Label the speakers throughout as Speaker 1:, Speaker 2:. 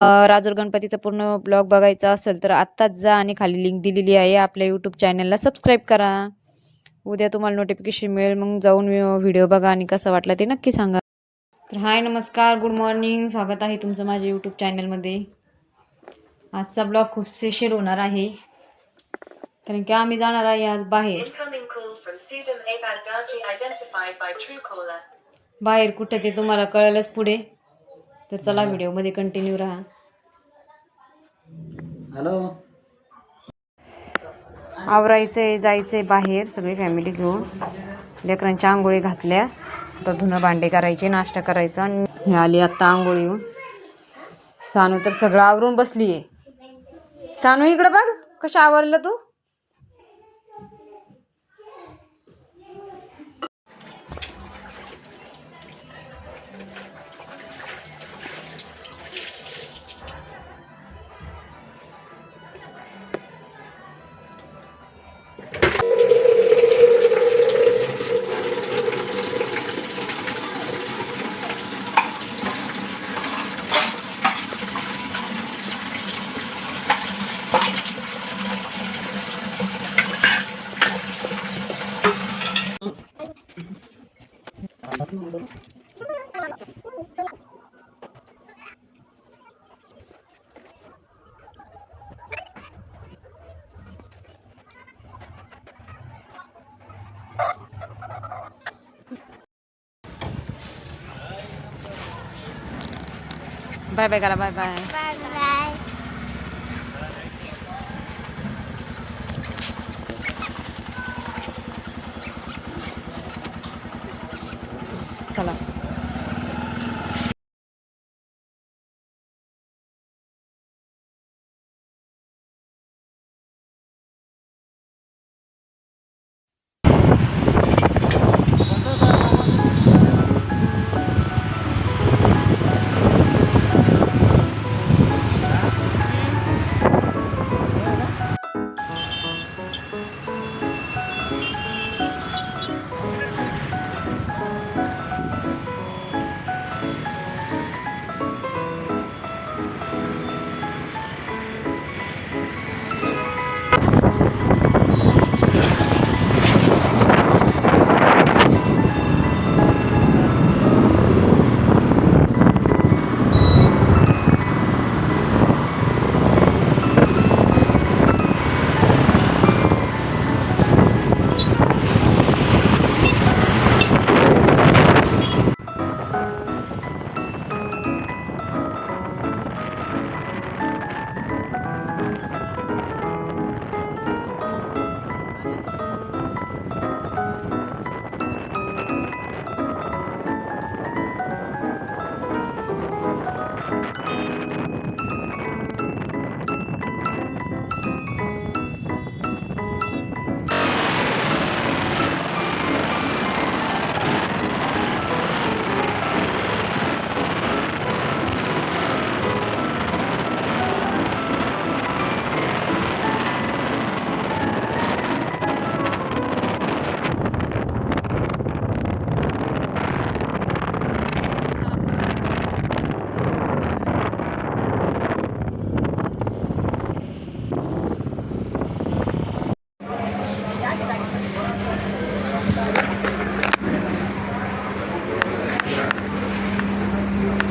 Speaker 1: राजूर गणपतीचा पूर्ण ब्लॉग बघायचा असेल तर आत्ताच जा आणि खाली लिंक दिलेली आहे. आपल्या यूट्यूब चॅनलला सबस्क्राईब करा. उद्या तुम्हाला नोटिफिकेशन मिळेल, मग जाऊन व्हिडिओ बघा आणि कसं वाटला ते नक्की सांगा. तर हाय, नमस्कार, गुड मॉर्निंग, स्वागत आहे तुमचं माझ्या यूट्यूब चॅनलमध्ये. आजचा ब्लॉग खूप स्पेशल होणार आहे, कारण की आम्ही जाणार आहे आज बाहेर. बाहेर कुठं ते तुम्हाला कळेलच पुढे, तर चला व्हिडिओमध्ये कंटिन्यू राहा. हॅलो, आवरायचंय, जायचंय बाहेर सगळी फॅमिली घेऊन. लेकरांच्या आंघोळी घातल्या, तर धुणं भांडे करायचे, नाश्ता करायचा. आणि हे आली आत्ता आंघोळीहून. सानू तर सगळं आवरून बसली आहे. सानू इकडं बघ, कशा आवरलं तू. बाय बाय करा, बाय बाय. चला.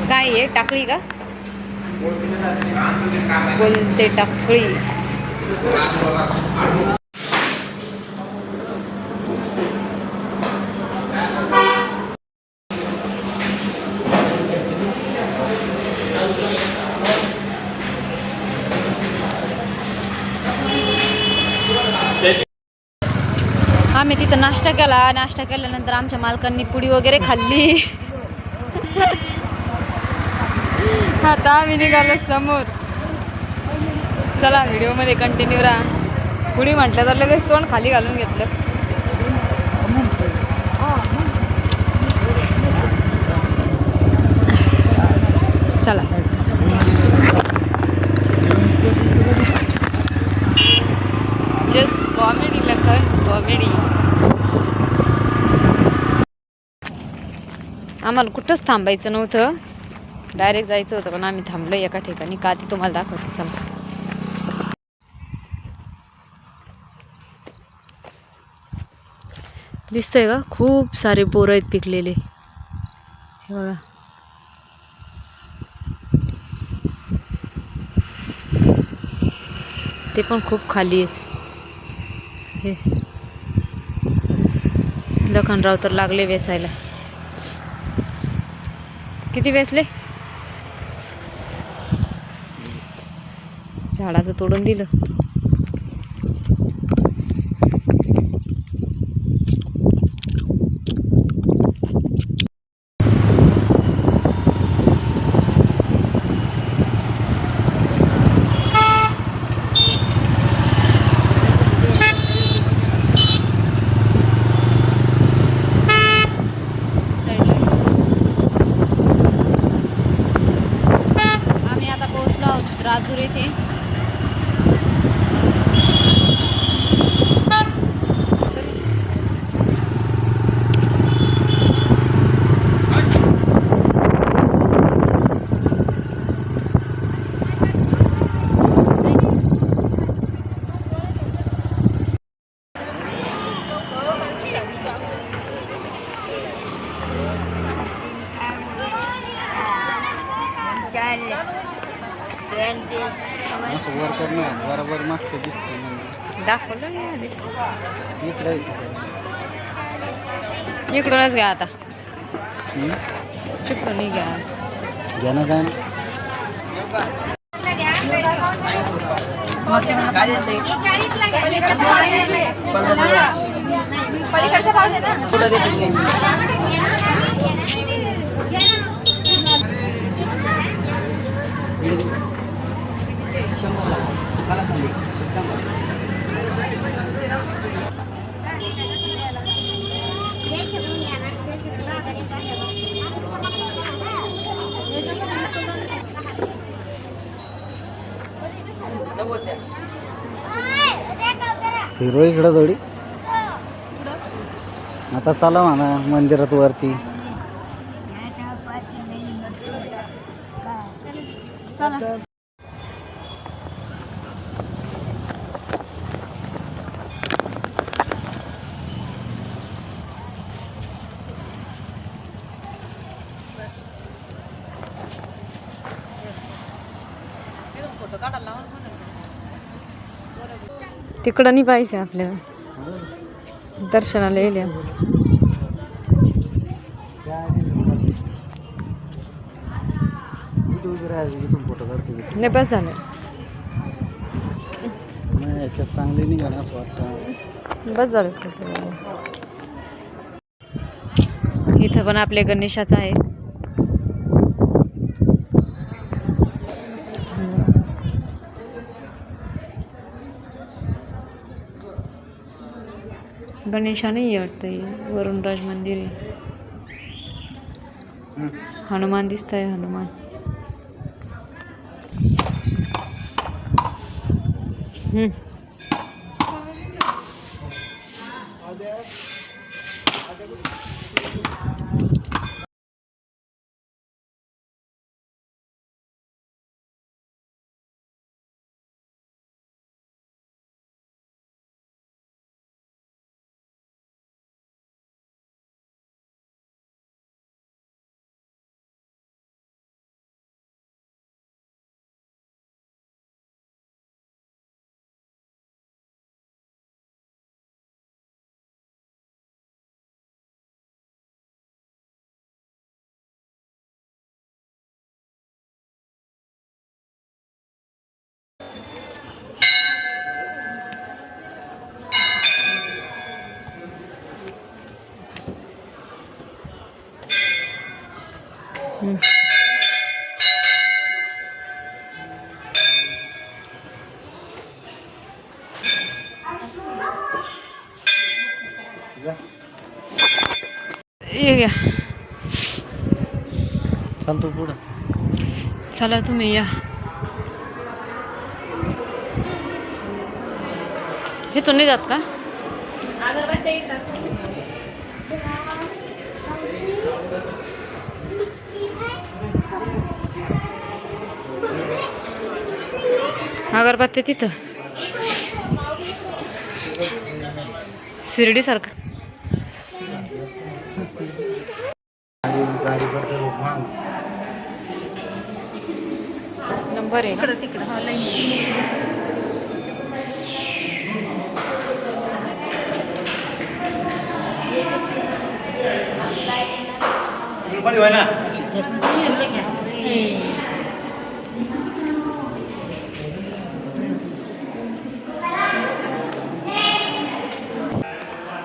Speaker 1: काय आहे, टाकळी का? बोलते टाकळी. आम्ही तिथं नाश्ता केला. नाश्ता केल्यानंतर आमच्या मालकांनी पुडी वगैरे खाल्ली. आता आम्ही निघालो समोर. चला व्हिडिओमध्ये कंटिन्यू राहा. पुडी म्हटलं तर लगेच तोंड खाली घालून घेतलं. चला. Just comedy Lakhan, comedy. आम्हाला कुठंच थांबायचं नव्हतं. डायरेक्ट जायचं होतं पण आम्ही थांबलो एका ठिकाणी. का ती तुम्हाला दाखवते चला. दिसतंय का खूप सारे बोरं आहेत पिकलेले. हे बघा ते पण खूप खाली आहेत. हे लखनराव तर लागले वेचायला. किती वेचले? झाडाचं तोडून दिलं. आम्ही आता पोहोचलो आहोत राजूर येथे.
Speaker 2: असं वर करणं बरोबर मागचं दिसतं म्हणजे
Speaker 1: दाखवलं नाही आधीच.
Speaker 2: इकडे
Speaker 1: इकडूनच घ्या आता. चिकडून घ्या.
Speaker 2: घ्या ना काय फिरो इकडं थोडी. आता चला म्हणा मंदिरात वरती.
Speaker 1: तिकडं नाही पाहिजे आपल्याला दर्शनाला येईल.
Speaker 2: फोटो काढतो
Speaker 1: नाही बस झालं.
Speaker 2: नाही याच्यात चांगली नाही गाणं असं वाटतं.
Speaker 1: बस झालं. इथं पण आपले गणेशाचं आहे. गणेशा नाही वाटतं. वरुणराज मंदिर आहे. हनुमान दिसतंय. हनुमान ये घ्या.
Speaker 2: चालतो पुढं.
Speaker 1: चला तुम्ही या. हे तो नाही जात का? अगरबत्ती तिथं शिर्डी सारखं
Speaker 2: गाडीबद्दल उपमान
Speaker 1: नंबर आहे तिकडं तिकडं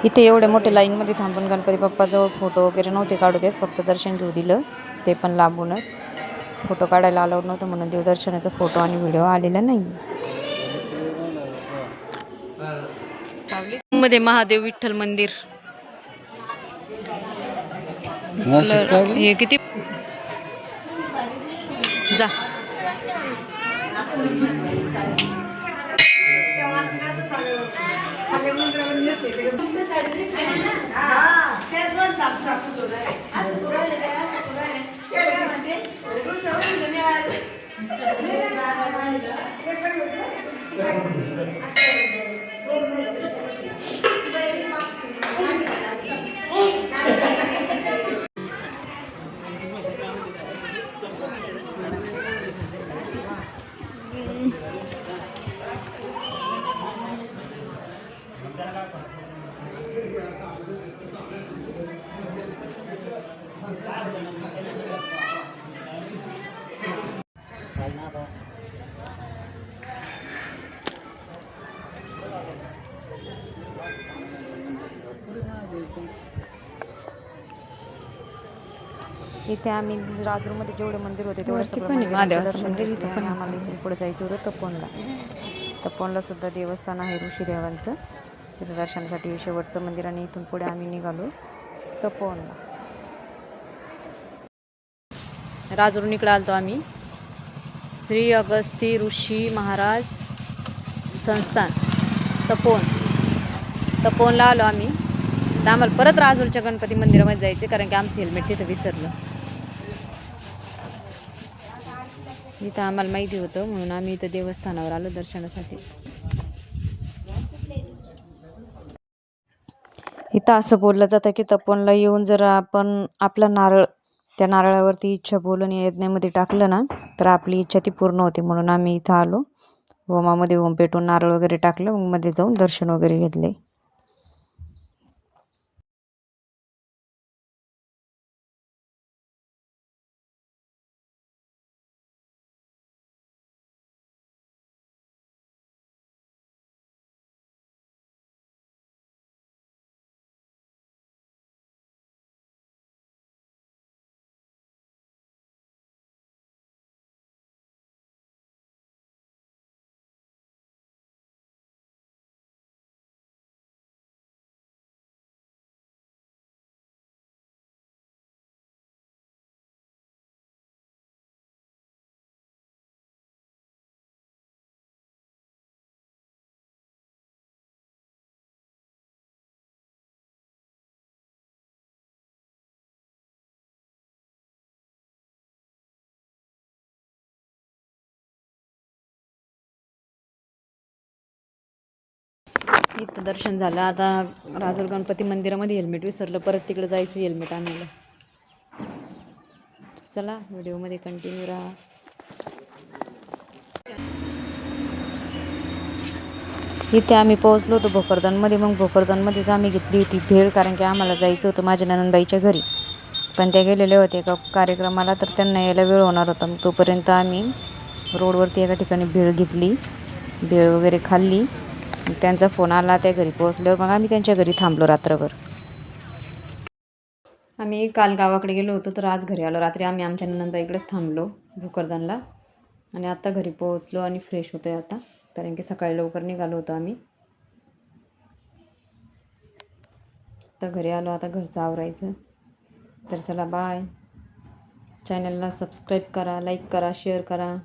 Speaker 1: इथे एवढ्या मोठ्या लाईनमध्ये थांबून गणपती बाप्पाजवळ फोटो वगैरे नव्हते काढू देत, फक्त दर्शन घेऊ दिलं, ते पण लांबूनच. फोटो काढायला अलाउड नव्हतं म्हणून देवदर्शनाचा फोटो आणि व्हिडिओ आलेला नाही. मध्ये महादेव विठ्ठल मंदिर हे किती जा इथे आम्ही राजूरमध्ये जेवढे मंदिर होते तेवढे सगळं महादेवाचं मंदिर इथे पण आम्हाला इथून पुढे जायचं होतं तपोनला सुद्धा देवस्थान आहे ऋषीदेवांचं. तिथे दर्शनासाठी शेवटचं मंदिर आणि इथून पुढे आम्ही निघालो तपोनला. राजूरून इकडे आलतो आम्ही श्री अगस्ती ऋषी महाराज संस्थान तपोनला आलो आम्ही. तर आम्हाला परत राजूरच्या गणपती मंदिरामध्ये जायचे कारण की आमचं हेल्मेट तिथं विसरलं. इथं आम्हाला माहिती होतं म्हणून आम्ही इथं देवस्थानावर आलो दर्शनासाठी. इथं असं बोललं जातं की तपोनला येऊन जर आपण आपला नारळ त्या नारळावरती इच्छा बोलून या यज्ञामध्ये टाकलं ना तर आपली इच्छा ती पूर्ण होते. म्हणून आम्ही इथं आलो, होमामध्ये होम पेटून नारळ वगैरे टाकलं, मग मध्ये जाऊन दर्शन वगैरे घेतले. इथं दर्शन झालं. आता राजूर गणपती मंदिरामध्ये हेल्मेट विसरलं, परत तिकडे जायचं हेल्मेट आणायला. चला व्हिडिओमध्ये कंटिन्यू राहा. इथे आम्ही पोहोचलो होतो भोकरदनमध्ये. मग भोकरदनमध्येच आम्ही घेतली होती भेळ कारण की आम्हाला जायचं होतं माझ्या ननंदबाईच्या घरी, पण त्या गेलेले होते एका कार्यक्रमाला, तर त्यांना यायला वेळ होणार होता. मग तोपर्यंत आम्ही रोडवरती एका ठिकाणी भेळ घेतली, भेळ वगैरे खाल्ली. त्यांचा फोन आला, त्या घरी पोहोचल्यावर मग आम्ही त्यांच्या घरी थांबलो रात्रभर. आम्ही काल गावाकडे गेलो होतो तर आज घरी आलो. रात्री आम्ही आमच्या ननंदबाईकडेच थांबलो भोकरदनला आणि आत्ता घरी पोहोचलो आणि फ्रेश होतो आहे आता, कारण की सकाळी लवकर निघालो होतो आम्ही. आता घरी आलो, आता घरचं आवरायचं. तर चला बाय. चॅनलला सबस्क्राईब करा, लाईक करा, शेअर करा.